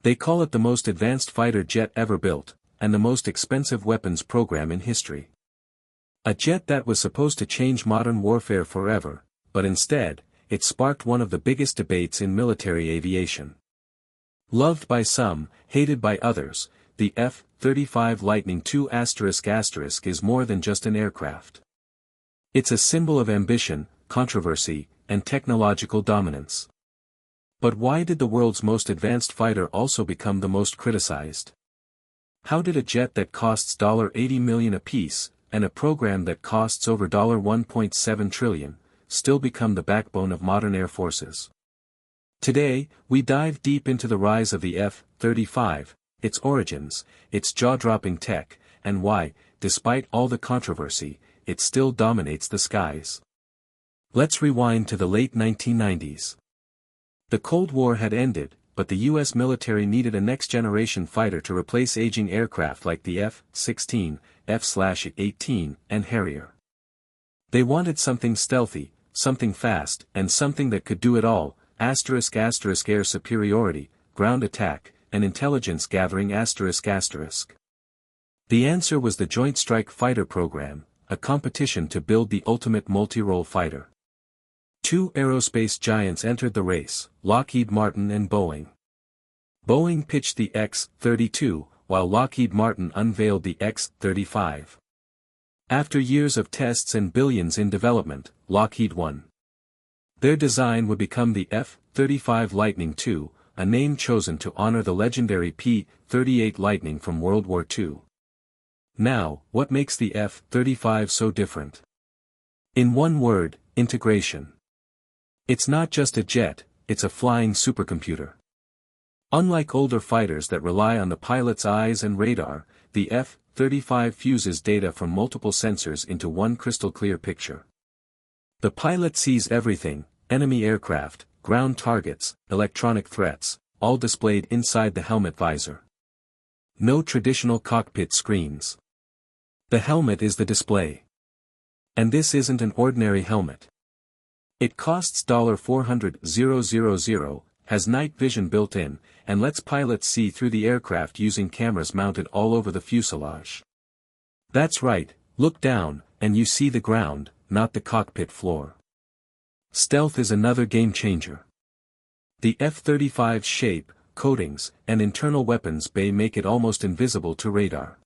They call it the most advanced fighter jet ever built, and the most expensive weapons program in history. A jet that was supposed to change modern warfare forever, but instead, it sparked one of the biggest debates in military aviation. Loved by some, hated by others, the F-35 Lightning II *** is more than just an aircraft. It's a symbol of ambition, controversy, and technological dominance. But why did the world's most advanced fighter also become the most criticized? How did a jet that costs $80 million apiece, and a program that costs over $1.7 trillion, still become the backbone of modern air forces? Today, we dive deep into the rise of the F-35, its origins, its jaw-dropping tech, and why, despite all the controversy, it still dominates the skies. Let's rewind to the late 1990s. The Cold War had ended, but the U.S. military needed a next-generation fighter to replace aging aircraft like the F-16, F/A-18, and Harrier. They wanted something stealthy, something fast, and something that could do it all, *** air superiority, ground attack, and intelligence gathering ***. The answer was the Joint Strike Fighter program, a competition to build the ultimate multi-role fighter. Two aerospace giants entered the race, Lockheed Martin and Boeing. Boeing pitched the X-32, while Lockheed Martin unveiled the X-35. After years of tests and billions in development, Lockheed won. Their design would become the F-35 Lightning II, a name chosen to honor the legendary P-38 Lightning from World War II. Now, what makes the F-35 so different? In one word, integration. It's not just a jet, it's a flying supercomputer. Unlike older fighters that rely on the pilot's eyes and radar, the F-35 fuses data from multiple sensors into one crystal-clear picture. The pilot sees everything: enemy aircraft, ground targets, electronic threats, all displayed inside the helmet visor. No traditional cockpit screens. The helmet is the display. And this isn't an ordinary helmet. It costs $400,000, has night vision built in, and lets pilots see through the aircraft using cameras mounted all over the fuselage. That's right, look down, and you see the ground, not the cockpit floor. Stealth is another game changer. The F-35's shape, coatings, and internal weapons bay make it almost invisible to radar.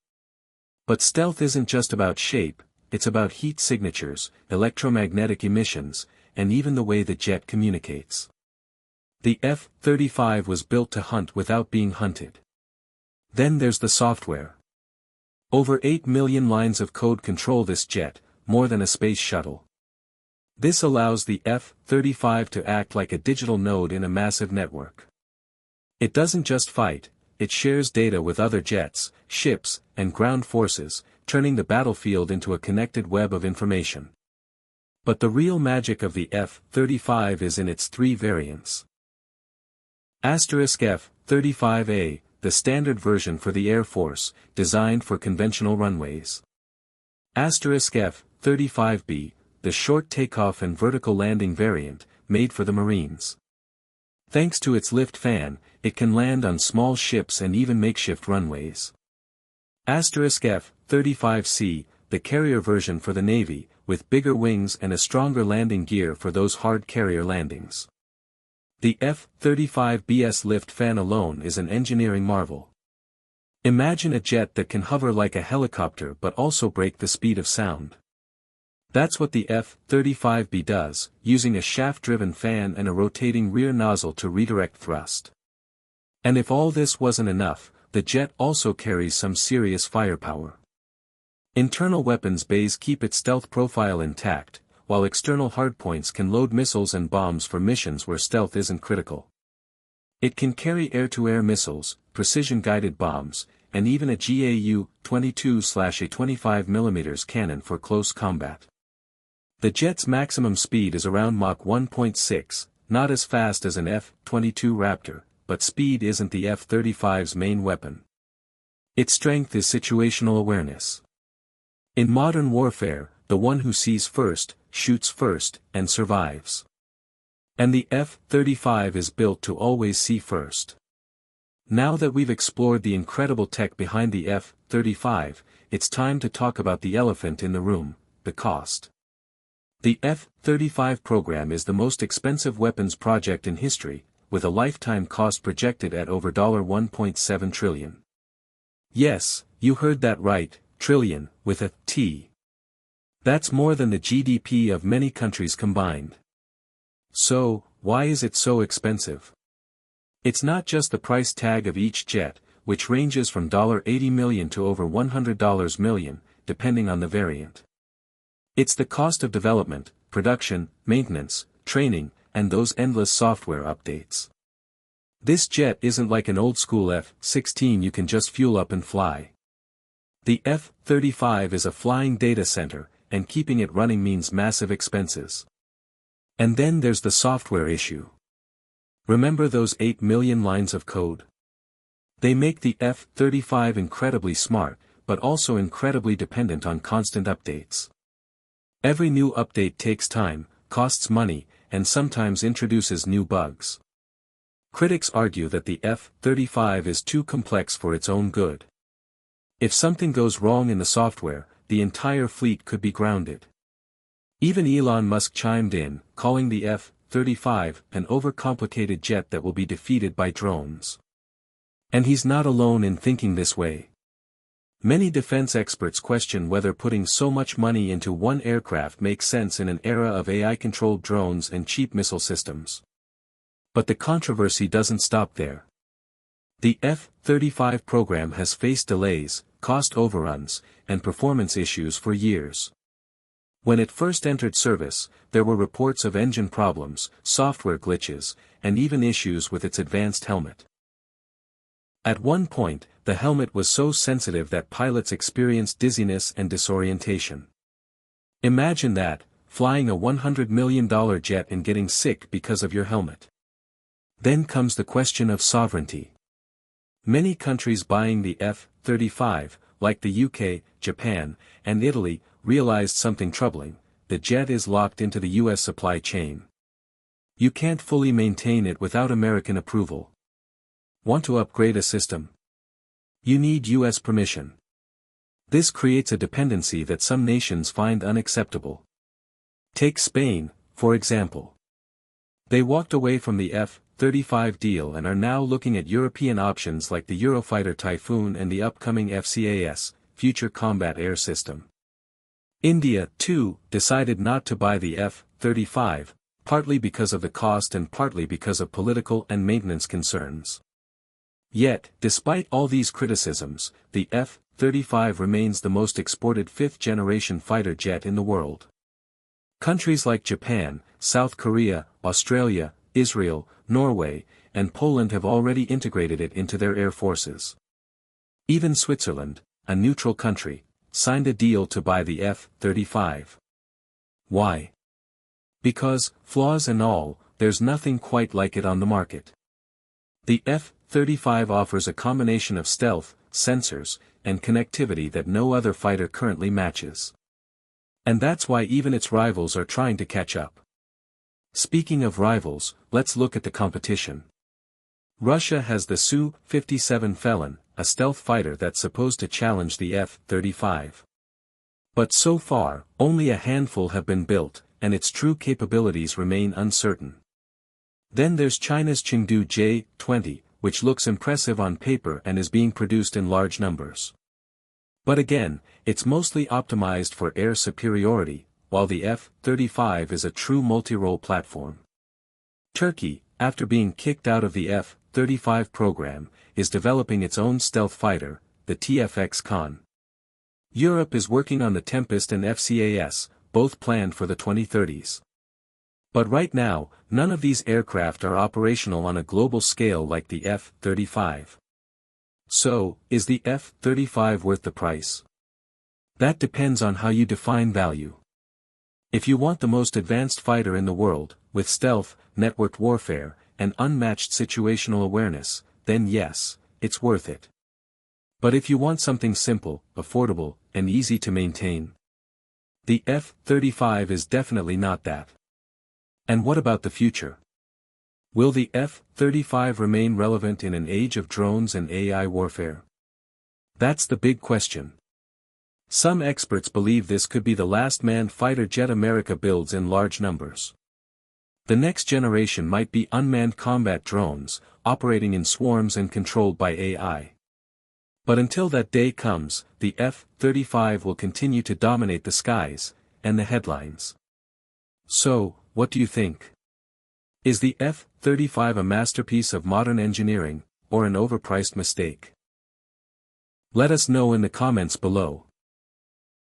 But stealth isn't just about shape, it's about heat signatures, electromagnetic emissions, and even the way the jet communicates. The F-35 was built to hunt without being hunted. Then there's the software. Over 8 million lines of code control this jet, more than a space shuttle. This allows the F-35 to act like a digital node in a massive network. It doesn't just fight, it shares data with other jets, ships, and ground forces, turning the battlefield into a connected web of information. But the real magic of the F-35 is in its three variants. F-35A, the standard version for the Air Force, designed for conventional runways. F-35B, the short takeoff and vertical landing variant, made for the Marines. Thanks to its lift fan, it can land on small ships and even makeshift runways. F-35C, the carrier version for the Navy, with bigger wings and a stronger landing gear for those hard carrier landings. The F-35B's lift fan alone is an engineering marvel. Imagine a jet that can hover like a helicopter but also break the speed of sound. That's what the F-35B does, using a shaft-driven fan and a rotating rear nozzle to redirect thrust. And if all this wasn't enough, the jet also carries some serious firepower. Internal weapons bays keep its stealth profile intact, while external hardpoints can load missiles and bombs for missions where stealth isn't critical. It can carry air-to-air missiles, precision-guided bombs, and even a GAU-22/A25mm cannon for close combat. The jet's maximum speed is around Mach 1.6, not as fast as an F-22 Raptor, but speed isn't the F-35's main weapon. Its strength is situational awareness. In modern warfare, the one who sees first, shoots first, and survives. And the F-35 is built to always see first. Now that we've explored the incredible tech behind the F-35, it's time to talk about the elephant in the room, the cost. The F-35 program is the most expensive weapons project in history, with a lifetime cost projected at over $1.7 trillion. Yes, you heard that right, trillion, with a T. That's more than the GDP of many countries combined. So, why is it so expensive? It's not just the price tag of each jet, which ranges from $80 million to over $100 million, depending on the variant. It's the cost of development, production, maintenance, training, and those endless software updates. This jet isn't like an old-school F-16 you can just fuel up and fly. The F-35 is a flying data center, and keeping it running means massive expenses. And then there's the software issue. Remember those 8 million lines of code? They make the F-35 incredibly smart, but also incredibly dependent on constant updates. Every new update takes time, costs money, and sometimes introduces new bugs. Critics argue that the F-35 is too complex for its own good. If something goes wrong in the software, the entire fleet could be grounded. Even Elon Musk chimed in, calling the F-35 an overcomplicated jet that will be defeated by drones. And he's not alone in thinking this way. Many defense experts question whether putting so much money into one aircraft makes sense in an era of AI-controlled drones and cheap missile systems. But the controversy doesn't stop there. The F-35 program has faced delays, cost overruns, and performance issues for years. When it first entered service, there were reports of engine problems, software glitches, and even issues with its advanced helmet. At one point, the helmet was so sensitive that pilots experienced dizziness and disorientation. Imagine that, flying a $100 million jet and getting sick because of your helmet. Then comes the question of sovereignty. Many countries buying the F-35, like the UK, Japan, and Italy, realized something troubling: the jet is locked into the US supply chain. You can't fully maintain it without American approval. Want to upgrade a system? You need US permission. This creates a dependency that some nations find unacceptable. Take Spain, for example. They walked away from the F-35 deal and are now looking at European options like the Eurofighter Typhoon and the upcoming FCAS, Future Combat Air System. India, too, decided not to buy the F-35, partly because of the cost and partly because of political and maintenance concerns. Yet, despite all these criticisms, the F-35 remains the most exported fifth-generation fighter jet in the world. Countries like Japan, South Korea, Australia, Israel, Norway, and Poland have already integrated it into their air forces. Even Switzerland, a neutral country, signed a deal to buy the F-35. Why? Because, flaws and all, there's nothing quite like it on the market. The F-35 offers a combination of stealth, sensors, and connectivity that no other fighter currently matches. And that's why even its rivals are trying to catch up. Speaking of rivals, let's look at the competition. Russia has the Su-57 Felon, a stealth fighter that's supposed to challenge the F-35. But so far, only a handful have been built, and its true capabilities remain uncertain. Then there's China's Chengdu J-20, which looks impressive on paper and is being produced in large numbers. But again, it's mostly optimized for air superiority, while the F-35 is a true multi-role platform. Turkey, after being kicked out of the F-35 program, is developing its own stealth fighter, the TFX Khan. Europe is working on the Tempest and FCAS, both planned for the 2030s. But right now, none of these aircraft are operational on a global scale like the F-35. So, is the F-35 worth the price? That depends on how you define value. If you want the most advanced fighter in the world, with stealth, networked warfare, and unmatched situational awareness, then yes, it's worth it. But if you want something simple, affordable, and easy to maintain, the F-35 is definitely not that. And what about the future? Will the F-35 remain relevant in an age of drones and AI warfare? That's the big question. Some experts believe this could be the last manned fighter jet America builds in large numbers. The next generation might be unmanned combat drones, operating in swarms and controlled by AI. But until that day comes, the F-35 will continue to dominate the skies, and the headlines. So, what do you think? Is the F-35 a masterpiece of modern engineering, or an overpriced mistake? Let us know in the comments below.